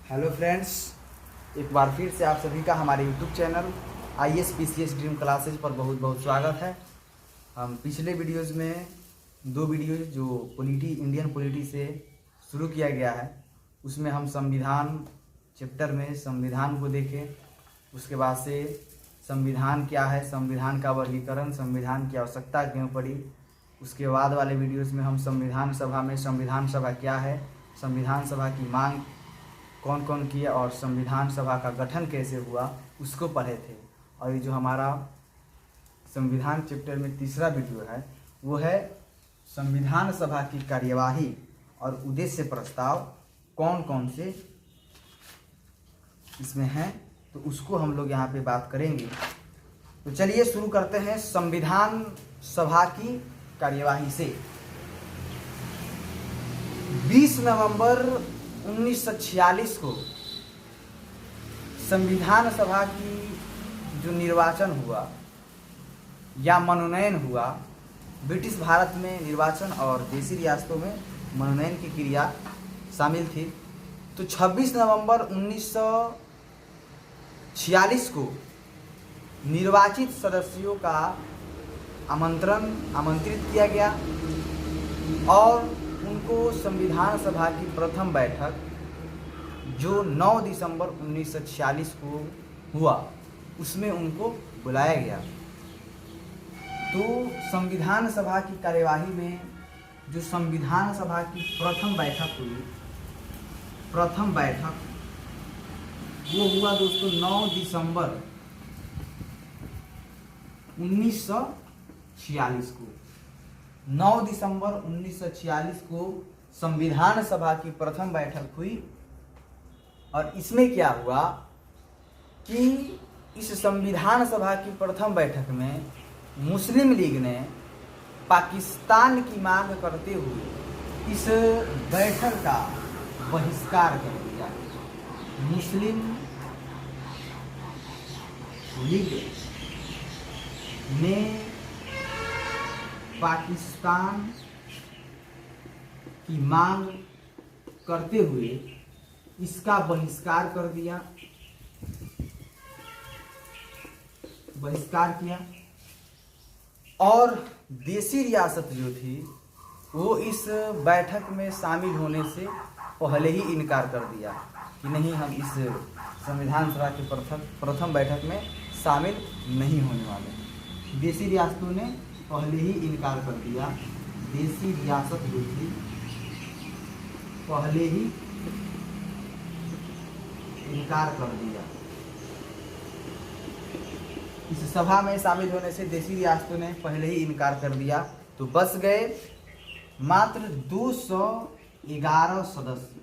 Hello friends, एक बार फिर से आप सभी का हमारे YouTube channel IAS PCS dream classes पर बहुत बहुत स्वागत है। हम पिछले वीडियोज़ में दो वीडियो जो इंडियन पॉलिटी से शुरू किया गया है उसमें हम संविधान चैप्टर में संविधान को देखें। उसके बाद से संविधान क्या है, संविधान का वर्गीकरण, संविधान की आवश्यकता क्यों पड़ी। उसके बाद वाले वीडियोज़ में हम संविधान सभा क्या है, संविधान सभा की मांग कौन कौन किया और संविधान सभा का गठन कैसे हुआ उसको पढ़े थे। और ये जो हमारा संविधान चैप्टर में तीसरा वीडियो है वो है संविधान सभा की कार्यवाही और उद्देश्य प्रस्ताव कौन कौन से इसमें हैं, तो उसको हम लोग यहाँ पे बात करेंगे। तो चलिए शुरू करते हैं संविधान सभा की कार्यवाही से। 20 नवंबर 1946 को संविधान सभा की जो निर्वाचन हुआ या मनोनयन हुआ, ब्रिटिश भारत में निर्वाचन और देशी रियासतों में मनोनयन की क्रिया शामिल थी। तो 26 नवंबर 1946 को निर्वाचित सदस्यों का आमंत्रित किया गया और उनको संविधान सभा की प्रथम बैठक जो 9 दिसंबर 1946 को हुआ उसमें उनको बुलाया गया। तो संविधान सभा की कार्यवाही में जो संविधान सभा की प्रथम बैठक हुई, प्रथम बैठक वो हुआ दोस्तों 9 दिसंबर 1946 को। 9 दिसंबर 1946 को संविधान सभा की प्रथम बैठक हुई और इसमें क्या हुआ कि इस संविधान सभा की प्रथम बैठक में मुस्लिम लीग ने पाकिस्तान की मांग करते हुए इस बैठक का बहिष्कार कर दिया। मुस्लिम लीग ने पाकिस्तान की मांग करते हुए इसका बहिष्कार कर दिया, बहिष्कार किया। और देशी रियासत जो थी वो इस बैठक में शामिल होने से पहले ही इनकार कर दिया कि नहीं, हम इस संविधान सभा की प्रथम बैठक में शामिल नहीं होने वाले। देशी रियासतों ने पहले ही इनकार कर दिया। देशी रियासत जो थी पहले ही इनकार कर दिया। इस सभा में शामिल होने से देशी रियासतों ने पहले ही इनकार कर दिया। तो बच गए मात्र 211 सदस्य।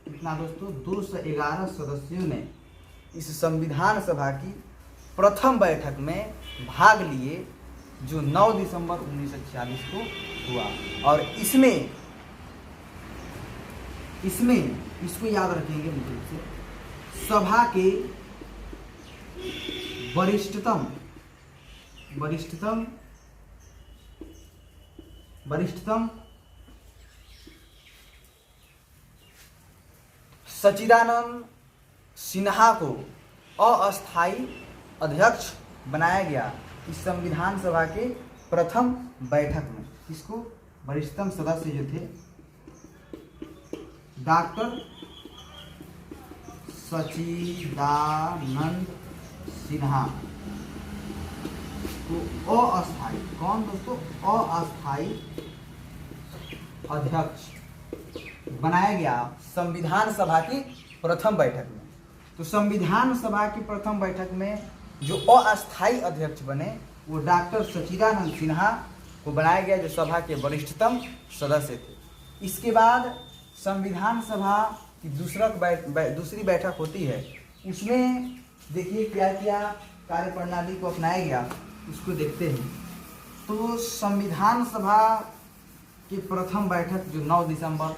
कितना दोस्तों? 211 सदस्यों ने इस संविधान सभा की प्रथम बैठक में भाग लिए जो 9 दिसंबर 1946 को हुआ। और इसमें इसको याद रखेंगे मुझे से, सभा के वरिष्ठतम सच्चिदानंद सिन्हा को अस्थायी अध्यक्ष बनाया गया इस संविधान सभा के प्रथम बैठक में। इसको वरिष्ठतम सदस्य जो थे डॉक्टर सच्चिदानंद सिन्हा को अस्थायी, कौन दोस्तों? अस्थायी अध्यक्ष बनाया गया संविधान सभा की प्रथम बैठक में। तो संविधान सभा की प्रथम बैठक में जो अस्थायी अध्यक्ष बने वो डॉक्टर सच्चिदानंद सिन्हा को बनाया गया जो सभा के वरिष्ठतम सदस्य थे। इसके बाद संविधान सभा की दूसरी बैठक होती है, उसमें देखिए क्या क्या कार्य प्रणाली को अपनाया गया उसको देखते हैं। तो संविधान सभा की प्रथम बैठक जो 9 दिसंबर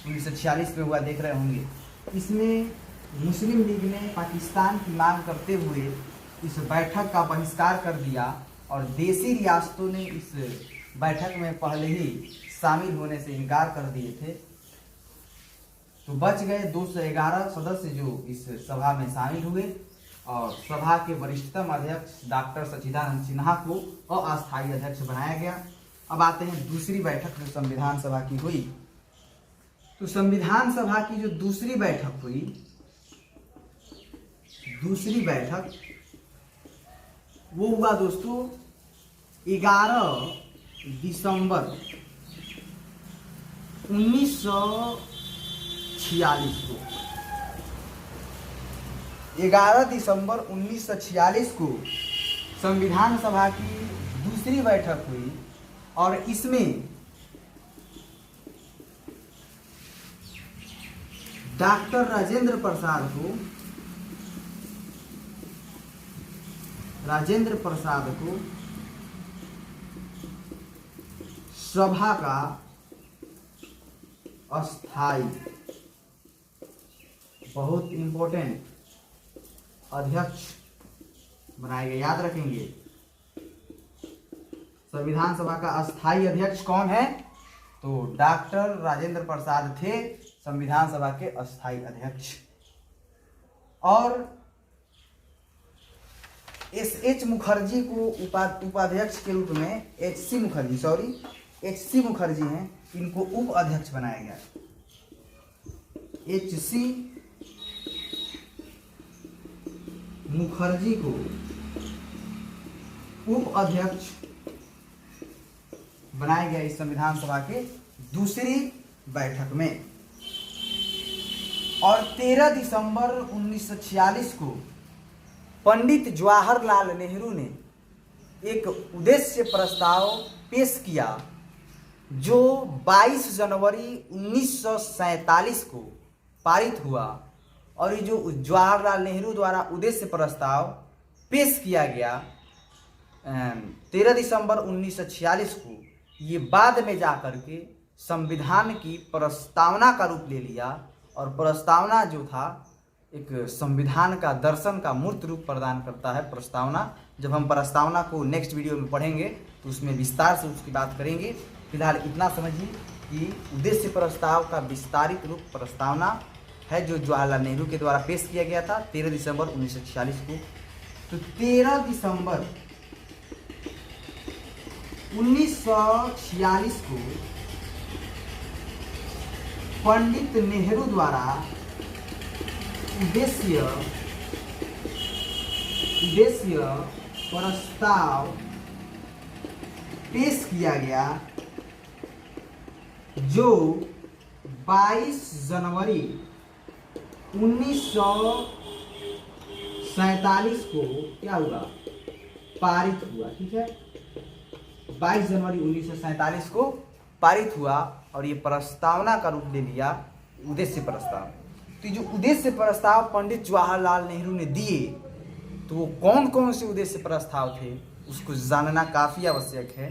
1946 में हुआ देख रहे होंगे, इसमें मुस्लिम लीग ने पाकिस्तान की मांग करते हुए इस बैठक का बहिष्कार कर दिया और देशी रियासतों ने इस बैठक में पहले ही शामिल होने से इनकार कर दिए थे। तो बच गए 211 सदस्य जो इस सभा में शामिल हुए और सभा के वरिष्ठतम अध्यक्ष डॉक्टर सच्चिदानंद सिन्हा को अस्थायी अध्यक्ष बनाया गया। अब आते हैं दूसरी बैठक जो संविधान सभा की हुई। तो संविधान सभा की जो दूसरी बैठक हुई, दूसरी बैठक वो हुआ दोस्तों 11 दिसंबर 1946 को। 11 दिसंबर 1946 को संविधान सभा की दूसरी बैठक हुई और इसमें डॉक्टर राजेंद्र प्रसाद को सभा का अस्थायी, बहुत इंपॉर्टेंट, अध्यक्ष बनाए गए। याद रखेंगे संविधान सभा का अस्थायी अध्यक्ष कौन है? तो डॉक्टर राजेंद्र प्रसाद थे संविधान सभा के अस्थायी अध्यक्ष। और एच मुखर्जी को उपाध्यक्ष के रूप में एच सी मुखर्जी हैं, इनको उप अध्यक्ष बनाया गया। एच सी मुखर्जी को उप अध्यक्ष बनाया गया इस संविधान सभा के दूसरी बैठक में। और 13 दिसंबर 1946 को पंडित जवाहरलाल नेहरू ने एक उद्देश्य प्रस्ताव पेश किया जो 22 जनवरी 1947 को पारित हुआ। और ये जो जवाहरलाल नेहरू द्वारा उद्देश्य प्रस्ताव पेश किया गया 13 दिसंबर 1946 को, ये बाद में जाकर के संविधान की प्रस्तावना का रूप ले लिया। और प्रस्तावना जो था एक संविधान का दर्शन का मूर्त रूप प्रदान करता है प्रस्तावना। जब हम प्रस्तावना को नेक्स्ट वीडियो में पढ़ेंगे तो उसमें विस्तार से उसकी बात करेंगे। फिलहाल इतना समझिए कि उद्देश्य प्रस्ताव का विस्तारित रूप प्रस्तावना है जो जवाहरलाल नेहरू के द्वारा पेश किया गया था 13 दिसंबर 1946 को। तो 13 दिसंबर 1946 को पंडित नेहरू द्वारा उद्देश्य प्रस्ताव पेश किया गया जो 22 जनवरी 1947 को क्या हुआ? पारित हुआ। ठीक है, 22 जनवरी 1947 को पारित हुआ और ये प्रस्तावना का रूप ले लिया उद्देश्य प्रस्ताव। तो जो उद्देश्य प्रस्ताव पंडित जवाहरलाल नेहरू ने दिए तो वो कौन कौन से उद्देश्य प्रस्ताव थे उसको जानना काफ़ी आवश्यक है।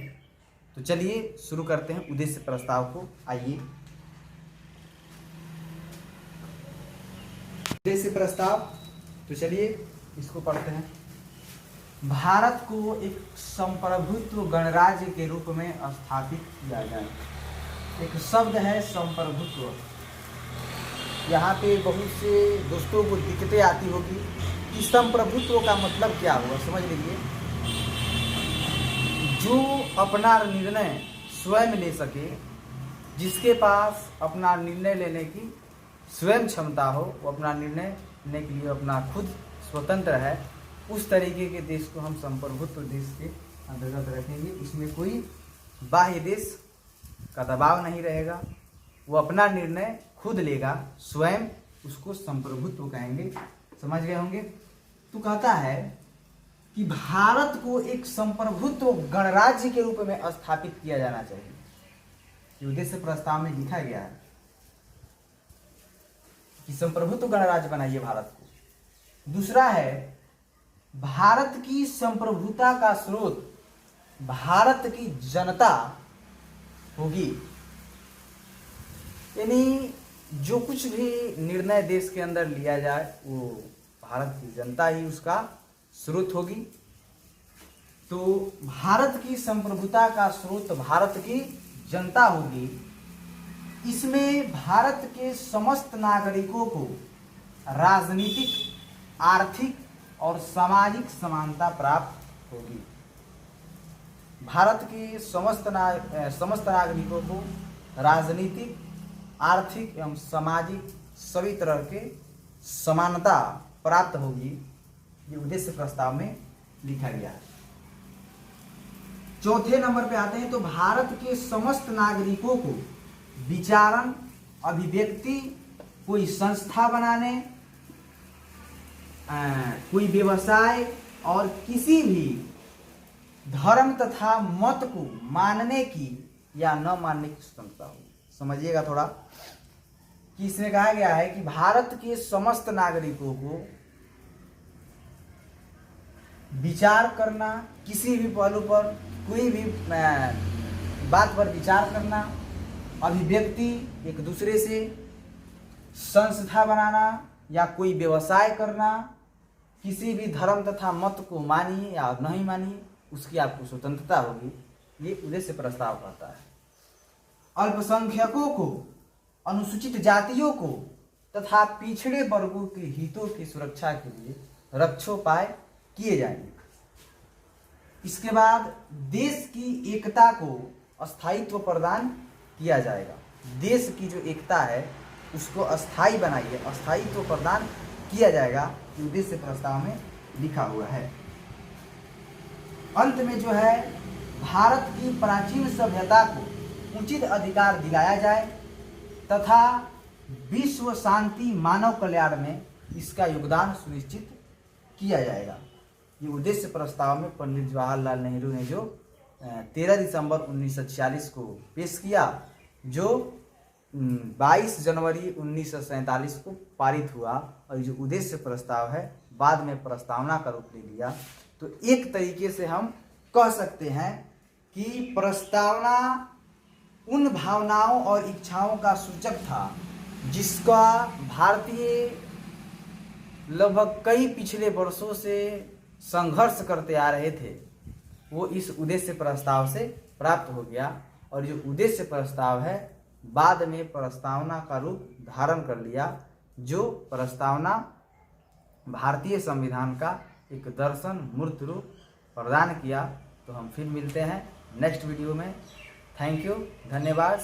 तो चलिए शुरू करते हैं उद्देश्य प्रस्ताव को। आइए, उद्देश्य प्रस्ताव, तो चलिए इसको पढ़ते हैं। भारत को एक संप्रभुत्व गणराज्य के रूप में स्थापित किया जाए। एक शब्द है संप्रभुत्व। यहाँ पे बहुत से दोस्तों को दिक्कतें आती होगी कि संप्रभुत्व का मतलब क्या हुआ। समझ लीजिए, जो अपना निर्णय स्वयं ले सके, जिसके पास अपना निर्णय लेने की स्वयं क्षमता हो, वो अपना निर्णय लेने के लिए अपना खुद स्वतंत्र है, उस तरीके के देश को हम संप्रभुत्व देश के अंतर्गत रखेंगे। इसमें कोई बाह्य देश का दबाव नहीं रहेगा, वो अपना निर्णय खुद लेगा, स्वयं, उसको संप्रभुत्व कहेंगे। समझ गए होंगे। तो कहता है कि भारत को एक संप्रभुत्व गणराज्य के रूप में स्थापित किया जाना चाहिए। ये उद्देश्य प्रस्ताव में लिखा गया है कि संप्रभुत्व गणराज्य बनाइए भारत को। दूसरा है, भारत की संप्रभुता का स्रोत भारत की जनता होगी। यानी जो कुछ भी निर्णय देश के अंदर लिया जाए वो भारत की जनता ही उसका स्रोत होगी। तो भारत की संप्रभुता का स्रोत भारत की जनता होगी। इसमें भारत के समस्त नागरिकों को राजनीतिक, आर्थिक और सामाजिक समानता प्राप्त होगी। भारत के समस्त नागरिकों को राजनीतिक, आर्थिक एवं सामाजिक सभी तरह के समानता प्राप्त होगी। ये उद्देश्य प्रस्ताव में लिखा गया है। चौथे नंबर पे आते हैं तो भारत के समस्त नागरिकों को विचारण, अभिव्यक्ति, कोई संस्था बनाने, कोई व्यवसाय और किसी भी धर्म तथा मत को मानने की या न मानने की स्वतंत्रता होगी। समझिएगा थोड़ा कि इसमें कहा गया है कि भारत के समस्त नागरिकों को विचार करना, किसी भी पहलू पर कोई भी बात पर विचार करना, अभिव्यक्ति एक दूसरे से, संस्था बनाना या कोई व्यवसाय करना, किसी भी धर्म तथा मत को मानिए या नहीं मानिए उसकी आपको स्वतंत्रता होगी। ये उद्देश्य प्रस्ताव कहता है। अल्पसंख्यकों को, अनुसूचित जातियों को तथा पिछड़े वर्गों के हितों की सुरक्षा के लिए रक्षोपाय किए जाएंगे। इसके बाद देश की एकता को स्थायित्व प्रदान किया जाएगा। देश की जो एकता है उसको अस्थायी बनाइए, अस्थायित्व प्रदान किया जाएगा। उद्देश्य प्रस्ताव में लिखा हुआ है। अंत में जो है भारत की प्राचीन सभ्यता को उचित अधिकार दिलाया जाए तथा विश्व शांति, मानव कल्याण में इसका योगदान सुनिश्चित किया जाएगा। ये उद्देश्य प्रस्ताव में पंडित जवाहरलाल नेहरू ने जो 13 दिसंबर 1946 को पेश किया, जो 22 जनवरी 1947 को पारित हुआ। और जो उद्देश्य प्रस्ताव है बाद में प्रस्तावना का रूप ले लिया। तो एक तरीके से हम कह सकते हैं कि प्रस्तावना उन भावनाओं और इच्छाओं का सूचक था जिसका भारतीय लगभग कई पिछले वर्षों से संघर्ष करते आ रहे थे, वो इस उद्देश्य प्रस्ताव से प्राप्त हो गया। और जो उद्देश्य प्रस्ताव है बाद में प्रस्तावना का रूप धारण कर लिया, जो प्रस्तावना भारतीय संविधान का एक दर्शन, मूर्त रूप प्रदान किया। तो हम फिर मिलते हैं नेक्स्ट वीडियो में। थैंक यू, धन्यवाद।